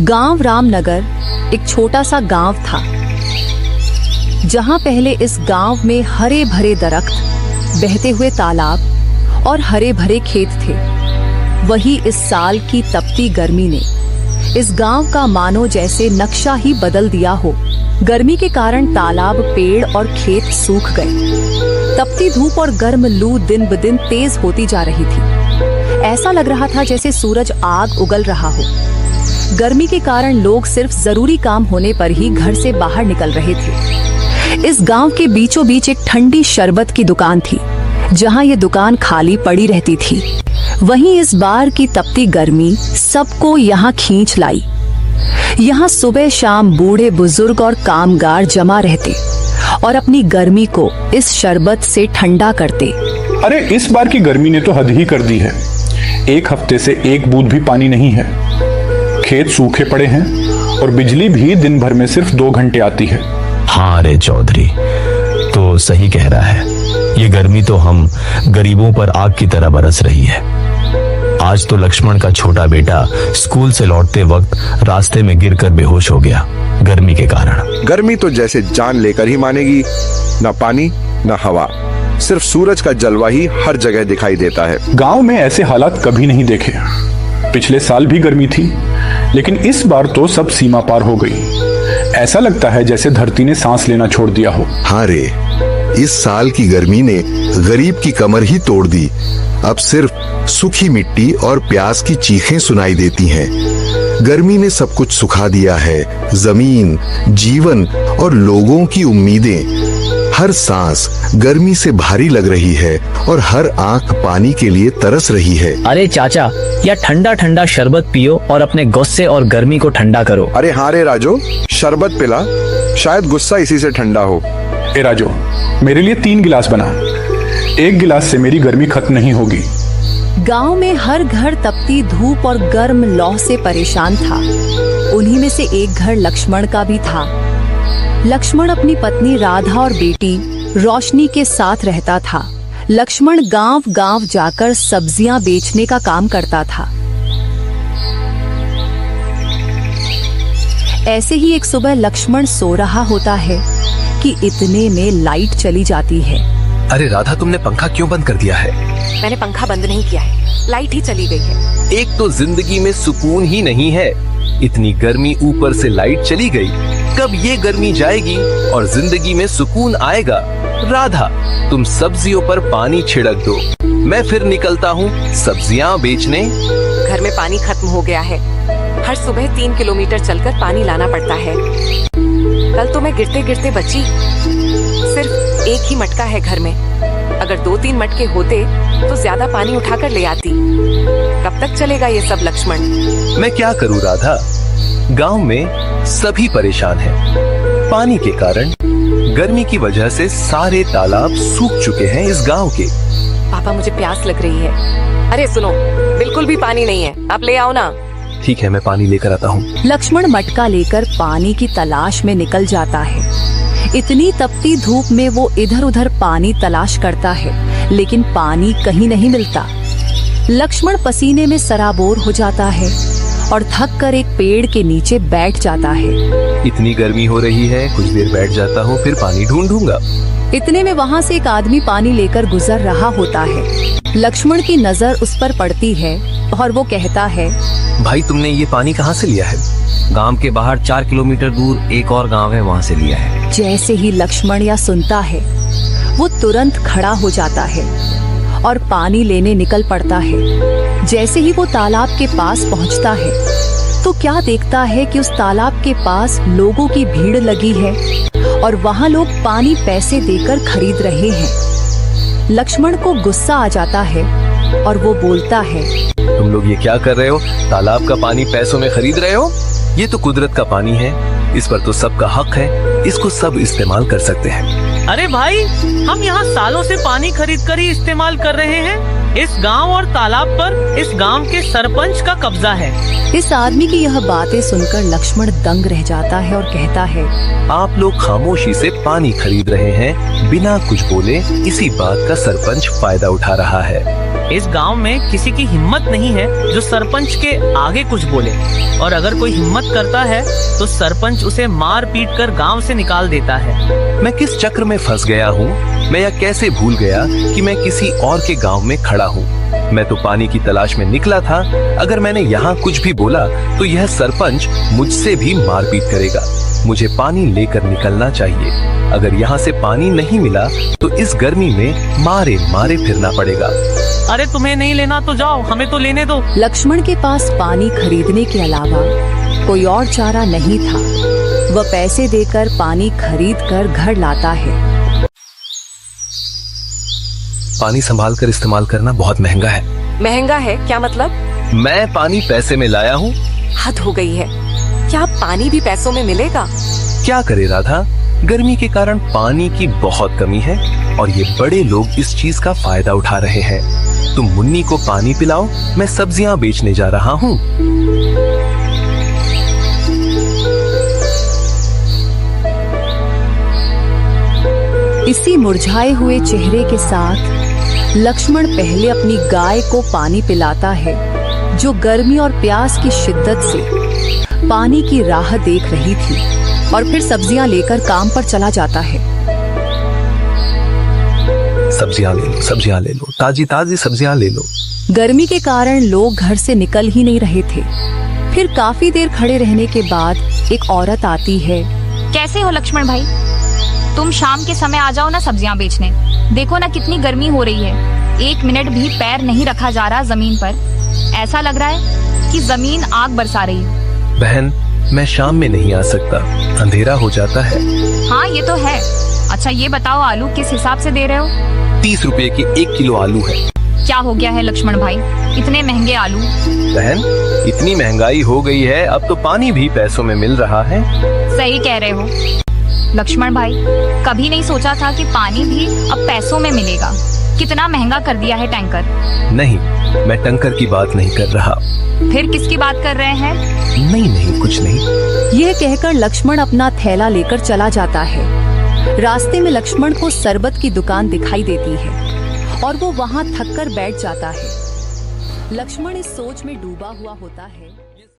गांव रामनगर एक छोटा सा गांव था, जहां पहले इस गांव में हरे भरे दरख्त, बहते हुए तालाब और हरे भरे खेत थे। वही इस साल की तपती गर्मी ने इस गांव का मानो जैसे नक्शा ही बदल दिया हो। गर्मी के कारण तालाब, पेड़ और खेत सूख गए। तपती धूप और गर्म लू दिन ब दिन तेज होती जा रही थी। ऐसा लग रहा था जैसे सूरज आग उगल रहा हो। गर्मी के कारण लोग सिर्फ जरूरी काम होने पर ही घर से बाहर निकल रहे थे। इस गांव के बीचों बीच एक ठंडी शरबत की दुकान थी, जहां ये दुकान खाली पड़ी रहती थी। वहीं इस बार की तपती गर्मी सबको यहाँ खींच लाई। यहाँ सुबह शाम बूढ़े बुजुर्ग और कामगार जमा रहते और अपनी गर्मी को इस शरबत से ठंडा करते। अरे इस बार की गर्मी ने तो हद ही कर दी है। एक हफ्ते से एक बूंद भी पानी नहीं है। खेत सूखे पड़े हैं और बिजली भी दिन भर में सिर्फ 2 घंटे आती है। हाँ रे चौधरी, तो सही कह रहा है। ये गर्मी तो हम गरीबों पर आग की तरह बरस रही है। आज तो लक्ष्मण का छोटा बेटा स्कूल से लौटते वक्त रास्ते में गिरकर बेहोश हो गया, गर्मी के कारण। गर्मी तो जैसे जान लेकर ही मानेगी। न पानी न हवा, सिर्फ सूरज का जलवा ही हर जगह दिखाई देता है। गांव में ऐसे हालात कभी नहीं देखे। पिछले साल भी गर्मी थी, लेकिन इस बार तो सब सीमा पार हो गई। ऐसा लगता है जैसे धरती ने सांस लेना छोड़ दिया हो। हाँ रे, इस साल की गर्मी ने गरीब की कमर ही तोड़ दी। अब सिर्फ सूखी मिट्टी और प्यास की चीखें सुनाई देती हैं। गर्मी ने सब कुछ सुखा दिया है, जमीन, जीवन और लोगों की उम्मीदें। हर सांस गर्मी से भारी लग रही है और हर आंख पानी के लिए तरस रही है। अरे चाचा, या ठंडा ठंडा शरबत पियो और अपने गुस्से और गर्मी को ठंडा करो। अरे हाँ रे राजू, शरबत पिला, शायद गुस्सा इसी से ठंडा हो। ए राजू, मेरे लिए 3 गिलास बना। 1 गिलास से मेरी गर्मी खत्म नहीं होगी। गांव में हर घर तपती धूप और गर्म लौ से परेशान था। उन्हीं में से एक घर लक्ष्मण का भी था। लक्ष्मण अपनी पत्नी राधा और बेटी रोशनी के साथ रहता था। लक्ष्मण गांव-गांव जाकर सब्जियां बेचने का काम करता था। ऐसे ही एक सुबह लक्ष्मण सो रहा होता है कि इतने में लाइट चली जाती है। अरे राधा, तुमने पंखा क्यों बंद कर दिया है? मैंने पंखा बंद नहीं किया है, लाइट ही चली गई है। एक तो जिंदगी में सुकून ही नहीं है, इतनी गर्मी ऊपर से लाइट चली गई। कब ये गर्मी जाएगी और जिंदगी में सुकून आएगा? राधा, तुम सब्जियों पर पानी छिड़क दो, मैं फिर निकलता हूँ सब्जियाँ बेचने। घर में पानी खत्म हो गया है। हर सुबह 3 किलोमीटर चलकर पानी लाना पड़ता है। कल तो मैं गिरते गिरते बची। सिर्फ एक ही मटका है घर में। अगर 2-3 मटके होते तो ज्यादा पानी उठाकर ले आती। कब तक चलेगा ये सब लक्ष्मण? मैं क्या करूँ राधा, गांव में सभी परेशान हैं। पानी के कारण, गर्मी की वजह से सारे तालाब सूख चुके हैं इस गांव के। पापा, मुझे प्यास लग रही है। अरे सुनो, बिल्कुल भी पानी नहीं है, आप ले आओ ना। ठीक है, मैं पानी लेकर आता हूँ। लक्ष्मण मटका लेकर पानी की तलाश में निकल जाता है। इतनी तपती धूप में वो इधर उधर पानी तलाश करता है, लेकिन पानी कहीं नहीं मिलता। लक्ष्मण पसीने में सराबोर हो जाता है और थक कर एक पेड़ के नीचे बैठ जाता है। इतनी गर्मी हो रही है, कुछ देर बैठ जाता हूँ, फिर पानी ढूंढूंगा। इतने में वहाँ से एक आदमी पानी लेकर गुजर रहा होता है। लक्ष्मण की नजर उस पर पड़ती है और वो कहता है, भाई तुमने ये पानी कहाँ से लिया है? गांव के बाहर 4 किलोमीटर दूर एक और गांव है, वहाँ से लिया है। जैसे ही लक्ष्मण यह सुनता है, वो तुरंत खड़ा हो जाता है और पानी लेने निकल पड़ता है। जैसे ही वो तालाब के पास पहुँचता है, तो क्या देखता है कि उस तालाब के पास लोगों की भीड़ लगी है और वहाँ लोग पानी पैसे देकर खरीद रहे हैं। लक्ष्मण को गुस्सा आ जाता है और वो बोलता है, तुम लोग ये क्या कर रहे हो? तालाब का पानी पैसों में खरीद रहे हो? ये तो कुदरत का पानी है, इस पर तो सबका हक है, इसको सब इस्तेमाल कर सकते हैं। अरे भाई, हम यहाँ सालों से पानी खरीद कर ही इस्तेमाल कर रहे हैं। इस गांव और तालाब पर इस गांव के सरपंच का कब्जा है। इस आदमी की यह बातें सुनकर लक्ष्मण दंग रह जाता है और कहता है, आप लोग खामोशी से पानी खरीद रहे हैं बिना कुछ बोले। इसी बात का सरपंच फायदा उठा रहा है। इस गांव में किसी की हिम्मत नहीं है जो सरपंच के आगे कुछ बोले, और अगर कोई हिम्मत करता है तो सरपंच उसे मार पीट कर गांव से निकाल देता है। मैं किस चक्र में फंस गया हूँ? मैं यह कैसे भूल गया कि मैं किसी और के गांव में खड़ा हूँ? मैं तो पानी की तलाश में निकला था। अगर मैंने यहाँ कुछ भी बोला तो यह सरपंच मुझसे भी मारपीट करेगा। मुझे पानी लेकर निकलना चाहिए। अगर यहाँ से पानी नहीं मिला तो इस गर्मी में मारे मारे फिरना पड़ेगा। अरे तुम्हें नहीं लेना तो जाओ, हमें तो लेने दो। लक्ष्मण के पास पानी खरीदने के अलावा कोई और चारा नहीं था। वह पैसे देकर पानी खरीद कर घर लाता है। पानी संभाल कर इस्तेमाल करना बहुत महंगा है। महंगा है क्या मतलब? मैं पानी पैसे में लाया हूँ। हद हो गई है। क्या पानी भी पैसों में मिलेगा? क्या करे राधा, गर्मी के कारण पानी की बहुत कमी है और ये बड़े लोग इस चीज का फायदा उठा रहे हैं। तुम मुन्नी को पानी पिलाओ, मैं सब्जियां बेचने जा रहा हूँ। इसी मुरझाए हुए चेहरे के साथ लक्ष्मण पहले अपनी गाय को पानी पिलाता है, जो गर्मी और प्यास की शिद्दत से पानी की राह देख रही थी, और फिर सब्जियां लेकर काम पर चला जाता है। सब्जियां ले लो, ताजी ताजी सब्जियां ले लो। गर्मी के कारण लोग घर से निकल ही नहीं रहे थे। फिर काफी देर खड़े रहने के बाद एक औरत आती है। कैसे हो लक्ष्मण भाई? तुम शाम के समय आ जाओ ना सब्जियां बेचने। देखो ना कितनी गर्मी हो रही है। 1 मिनट भी पैर नहीं रखा जा रहा जमीन पर। ऐसा लग रहा है कि जमीन आग बरसा रही है। बहन, मैं शाम में नहीं आ सकता, अंधेरा हो जाता है। हाँ ये तो है। अच्छा ये बताओ, आलू किस हिसाब से दे रहे हो? 30 रुपए की 1 किलो आलू है। क्या हो गया है लक्ष्मण भाई, इतने महंगे आलू? बहन, इतनी महंगाई हो गई है, अब तो पानी भी पैसों में मिल रहा है। सही कह रहे हो लक्ष्मण भाई, कभी नहीं सोचा था कि पानी भी अब पैसों में मिलेगा। कितना महंगा कर दिया है टैंकर। नहीं, मैं टैंकर की बात नहीं कर रहा। फिर किसकी बात कर रहे हैं? नहीं कुछ नहीं। यह कहकर लक्ष्मण अपना थैला लेकर चला जाता है। रास्ते में लक्ष्मण को शरबत की दुकान दिखाई देती है और वो वहां थक कर बैठ जाता है। लक्ष्मण इस सोच में डूबा हुआ होता है।